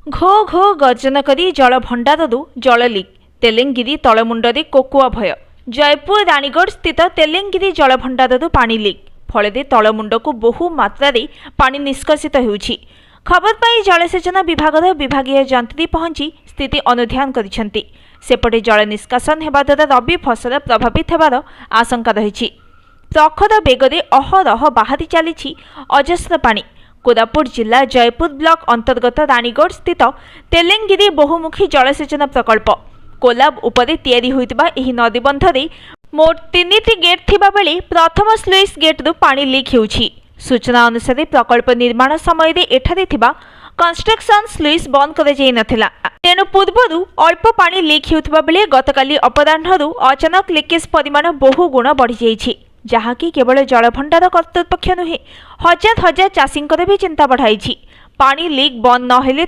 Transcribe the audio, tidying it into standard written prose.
ଘୋ ଘୋ ଗର୍ଜନ କରି ଜଳ ଭଣ୍ଡାରରୁ ଜଳ ଲିକ୍। ତେଲେଙ୍ଗିରି ତଳମୁଣ୍ଡରେ କୋକୁଆ ଭୟ। ଜୟପୁର ରାଣୀଗଡ଼ ସ୍ଥିତ ତେଲେଙ୍ଗିରି ଜଳଭଣ୍ଡାରରୁ ପାଣି ଲିକ୍ ଫଳରେ ତଳମୁଣ୍ଡକୁ ବହୁ ମାତ୍ରାରେ ପାଣି ନିଷ୍କାସିତ ହେଉଛି। ଖବର ପାଇ ଜଳସେଚନ ବିଭାଗର ବିଭାଗୀୟ ଯନ୍ତ୍ରୀ ପହଞ୍ଚି ସ୍ଥିତି ଅନୁଧ୍ୟାନ କରିଛନ୍ତି। ସେପଟେ ଜଳ ନିଷ୍କାସନ ହେବା ଦ୍ୱାରା ରବି ଫସଲ ପ୍ରଭାବିତ ହେବାର ଆଶଙ୍କା ରହିଛି। ପ୍ରଖର ବେଗରେ ଅହରହ ବାହାରି ଚାଲିଛି ଅଜସ୍ର ପାଣି। କୋରାପୁଟ ଜିଲ୍ଲା ଜୟପୁର ବ୍ଲକ अंतर्गत राणीगढ़ स्थित तेलेंगिरी बहुमुखी जलसेचन प्रकल्प कोलाब उपरे तैयारी होइतिबा एही नदीबंधरे मोट 3टी गेट थिबा बेले प्रथम स्लुइस गेट्रु पानी लीक हेउछि। सूचना अनुसार प्रकल्प निर्माण समय एठारे थिबा कंस्ट्रक्शन स्लुइस बंद कर जाई नथिला। तेणु पूर्वरु अल्प पानी लीक हेउथिबा बेले गतकाली अपराह्नरु अचानक लीकेज परिमाण बहु गुण बढ़ी जाइछि, जहाँकि केवल जलभंडार कर्तृपक्ष नुहे हजार हजार चाषींकर भी चिंता बढ़ाई। पानी लीक बंद न हेले